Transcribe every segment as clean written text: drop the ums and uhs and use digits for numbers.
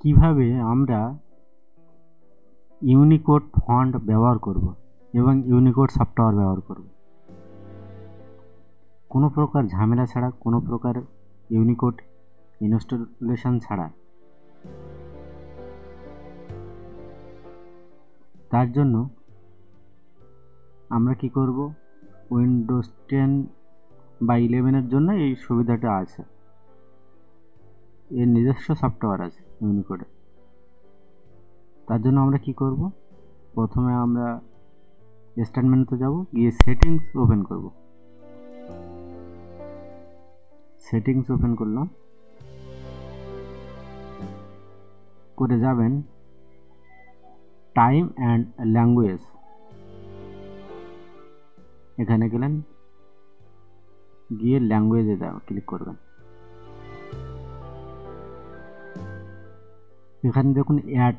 কিভাবে আমরা Unicode font ব্যবহার করব এবং ইউনিকোড সফটওয়্যার ব্যবহার করব কোনো প্রকার ঝামেলা ছাড়া, কোনো প্রকার ইউনিকোড ইনস্টলেশন ছাড়া। তার জন্য আমরা কি করব, উইন্ডোজ 10 বা 11-এর জন্য এই সুবিধাটা আছে, এর নিজস্ব সফটওয়্যার আছে ইউনিকোডে। তার জন্য আমরা কি করব, প্রথমে আমরা স্টার্ট মেনুতে যাব, গিয়ে সেটিংস ওপেন করব। সেটিংস ওপেন করলাম, করে যাবেন টাইম অ্যান্ড ল্যাঙ্গুয়েজ, এখানে গেলেন, গিয়ে ল্যাঙ্গুয়েজে ক্লিক করবেন। এখানে দেখুন অ্যাড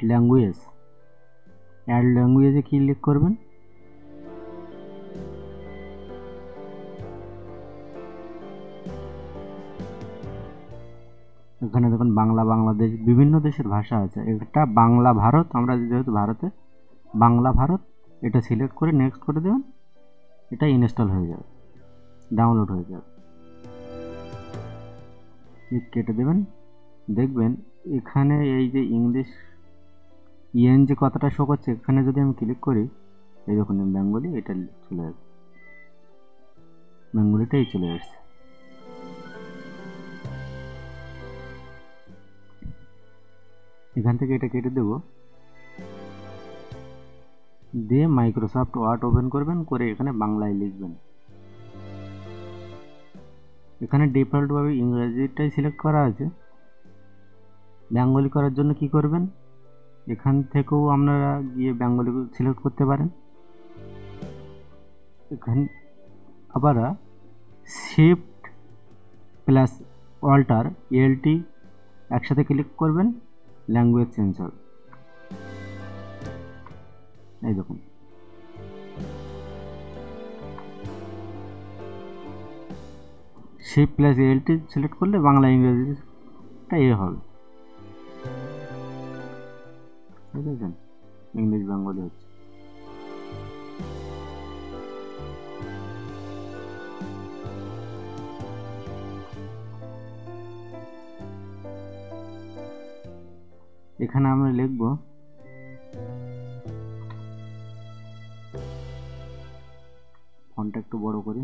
ল্যাঙ্গুয়েজে ক্লিক করবেন। এখানে দেখুন বাংলা, বাংলাদেশ, বিভিন্ন দেশের ভাষা আছে। এটা বাংলা ভারত, আমরা যেহেতু ভারতে, বাংলা ভারত, এটা সিলেক্ট করে নেক্সট করে দেবেন। এটা ইনস্টল হয়ে যাবে, ডাউনলোড হয়ে যাবে। কেটে দেবেন। দেখবেন এখানে এই যে ইংলিশ যে কথাটা শো করছে, এখানে যদি আমি ক্লিক করি, এই দেখুন বেঙ্গলি, এটা চলে আসবে, বেঙ্গলিটাই চলে আসছে। এখান থেকে এটা কেটে দেব, দিয়ে মাইক্রোসফট ওয়ার্ড ওপেন করবেন, করে এখানে বাংলায় লিখবেন। এখানে ডিফল্টভাবে ইংরেজিটাই সিলেক্ট করা আছে। বেঙ্গলি করার জন্য কি করবেন, এখান থেকেও আপনারা গিয়ে বেঙ্গলি সিলেক্ট করতে পারেন। এখানে আবার শিফট প্লাস অল্টার এলটি একসাথে ক্লিক করবেন, ল্যাঙ্গুয়েজ চেঞ্জ হবে। এই দেখুন, শিফট প্লাস এলটি সিলেক্ট করলে বাংলা ইংরেজিটা হবে, বুঝেছেন? ইংলিশ বেঙ্গলি হচ্ছে। এখানে আমরা লিখব ফন্টটা একটু বড় করে,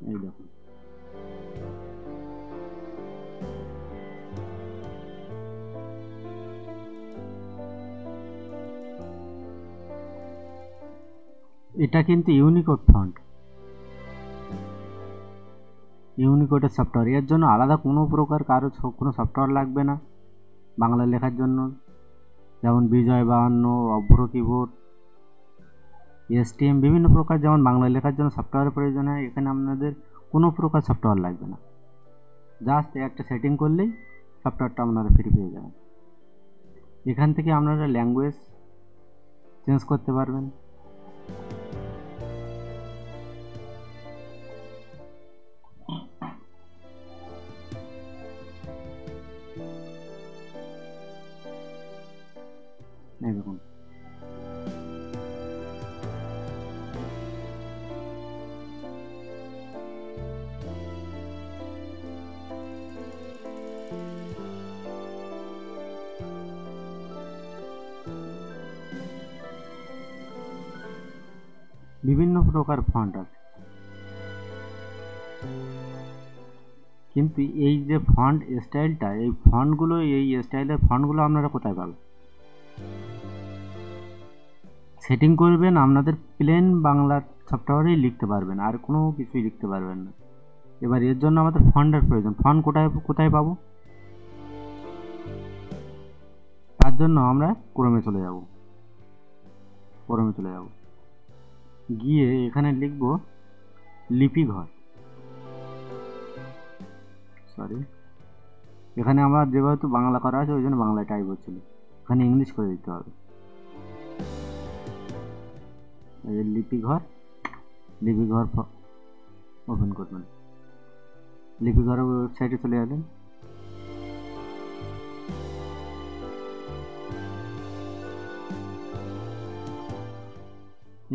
এই দেখুন। এটা কিন্তু ইউনিকোড ফন্ট, ইউনিকোডের সফটওয়্যার। এর জন্য আলাদা কোনো প্রকার কোনো সফটওয়্যার লাগবে না। বাংলা লেখার জন্য যেমন বিজয় 52, অভ্র কিবোর্ড, এসটিএম, বিভিন্ন প্রকার যেমন বাংলা লেখার জন্য সফটওয়্যারের প্রয়োজন হয়, এখানে আপনাদের কোনো প্রকার সফটওয়্যার লাগবে না। জাস্ট একটা সেটিং করলেই সফটওয়্যারটা আপনারা ফ্রি পেয়ে যাবেন। এখান থেকে আপনারা ল্যাঙ্গুয়েজ চেঞ্জ করতে পারবেন। দেখুন, বিভিন্ন প্রকার ফন্ট আছে, কিন্তু এই যে ফন্ট স্টাইলটা, এই ফন্টগুলো, এই স্টাইলের ফন্টগুলো আপনারা কোথায় পাবেন? সেটিং করবেন, আপনাদের প্লেন বাংলা সফটওয়্যারেই লিখতে পারবেন, আর কোনো কিছুই লিখতে পারবেন না। এবার এর জন্য আমাদের ফন্টের প্রয়োজন। ফন্ট কোথায় কোথায় পাবো? তার জন্য আমরা ক্রোমে চলে যাব। গিয়ে এখানে লিখব লিপিঘর। এখানে আমরা যেহেতু বাংলা করা আছে ওই জন্য বাংলায় টাইপ হচ্ছিল, এখানে ইংলিশ করে দিতে হবে। এই লিপিঘর ওপেন করবেন। লিপিঘরের ওয়েবসাইটে চলে যাবেন।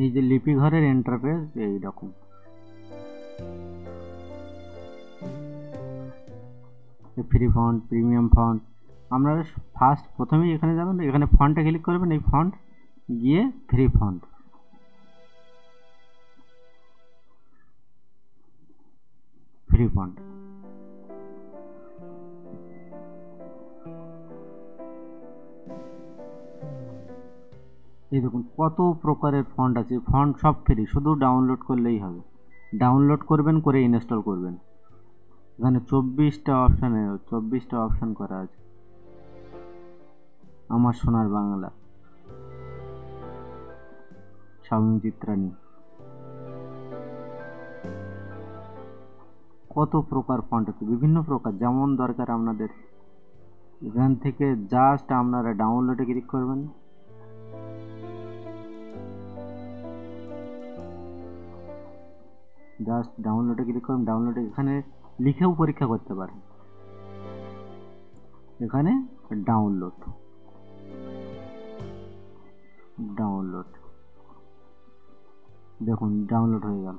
এই যে লিপিঘরের ইন্টারফেস এইরকম। Free font, premium font. আপনারা প্রথমেই এখানে যাবেন, এখানে ফন্টে ক্লিক করবেন, এই ফন্ট গিয়ে ফ্রি ফন্ট। এই দেখুন কত প্রকারের ফন্ট আছে। ফন্ট সব ফ্রি, শুধু ডাউনলোড করলেই হবে। ডাউনলোড করবেন, করে ইনস্টল করবেন। এখানে 24টা অপশান করা আছে। আমার সোনার বাংলা, শাওমিং চিত্রাণী, কত প্রকার ফন্ট আছে, বিভিন্ন প্রকার যেমন দরকার আপনাদের। এখান থেকে জাস্ট আপনারা ডাউনলোডে ক্লিক করবেন। ডাউনলোডে এখানে লিখেও পরীক্ষা করতে পারেন। এখানে ডাউনলোড দেখুন ডাউনলোড হয়ে গেল।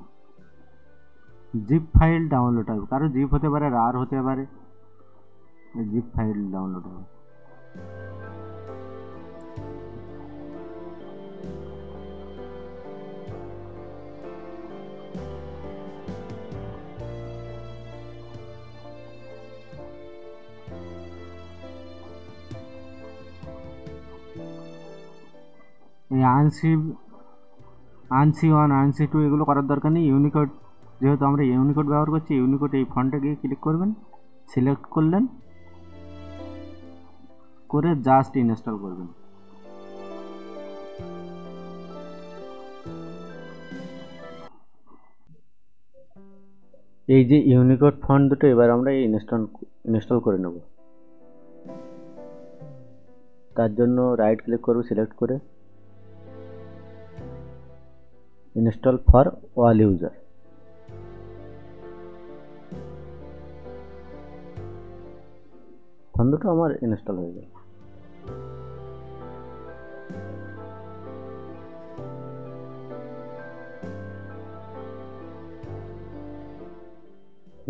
জিপ ফাইল ডাউনলোড হবে, কারো জিপ হতে পারে, রার হতে পারে, জিপ ফাইল ডাউনলোড হবে। এই আনসি 1 আনসি 2 এগুলো করার দরকার নেই। ইউনিকোড, যেহেতু আমরা ইউনিকোড ব্যবহার করছি, ইউনিকোড এই ফন্টে গিয়ে ক্লিক করবেন, সিলেক্ট করলেন, করে জাস্ট ইনস্টল করবেন। এই যে ইউনিকোড ফন্ট দুটো এবার আমরা ইনস্টল করে নেব। তার জন্য রাইট ক্লিক করব, সিলেক্ট করে install for all user. Font দুটো আমার ইনস্টল হয়ে গেল।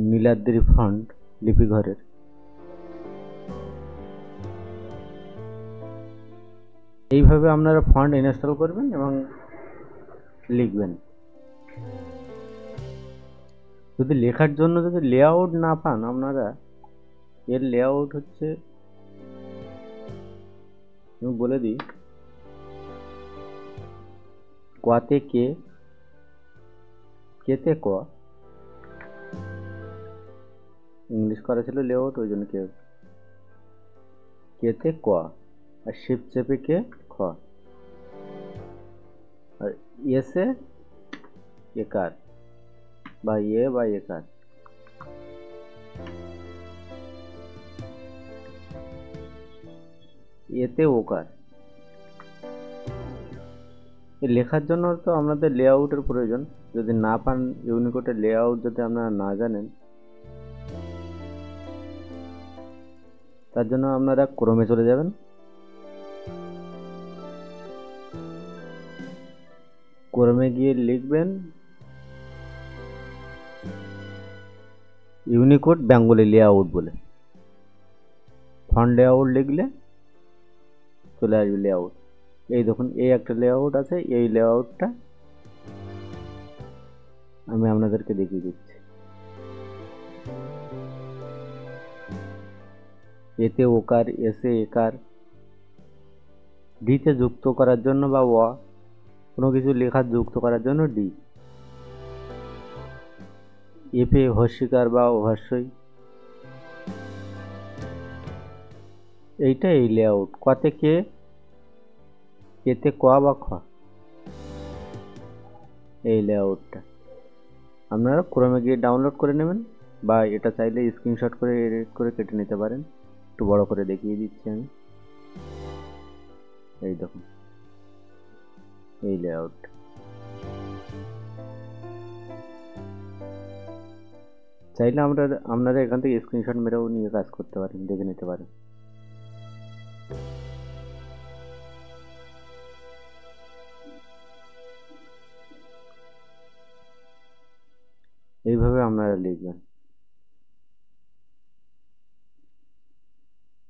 নীলাদ্রি ফন্ট লিপিঘরের। এইভাবে আপনারা ফন্ট ইনস্টল করবেন এবং লিখবেন। যদি লেখার জন্য যদি লেআউট না পান আপনারা, এর লেআউট হচ্ছে, আমি বলে দিই, কতে কে, কেতে ক, ইংলিশ করা ছিল লেআউট ওই জন্য কেতে ক, আর শিফট চেপে কে খ, আর এসে একার বা বা একার, এতে ওকার। লেখার জন্য তো আপনাদের লেআউটের প্রয়োজন। যদি না পান ইউনিকোডের লেআউট, যদি আপনারা না জানেন, তার জন্য আপনারা ক্রোমে চলে যাবেন। ক্রোমে গিয়ে লিখবেন ইউনিকোড বেঙ্গলি লেআউট বলে, ফন্ট লেআউট লিখলে চলে আসবে লেআউট। এই দেখুন এই একটা লেআউট আছে, এই লেআউটটা আমি আপনাদেরকে দেখিয়ে দিচ্ছি। এতে ওকার, এসে একার, ডিতে যুক্ত করার জন্য বা কোনো কিছু লেখা যুক্ত করার জন্য ডি, এপে হস্যিকার বা ওভারসই, এইটা এই লেআউট। কতে কে, কেতে ক বা খ, এই লেআউটটা আপনারা ক্রোমে গিয়ে ডাউনলোড করে নেবেন, বা এটা চাইলে স্ক্রিনশট করে এডিট করে কেটে নিতে পারেন। একটু বড় করে দেখিয়ে দিচ্ছি আমি। এই দেখুন এই লেআউট। চাইলে আপনারা এখান থেকে স্ক্রিনশট মেরেও নিয়ে কাজ করতে পারেন, দেখে নিতে পারেন। এইভাবে আপনারা লিখবেন।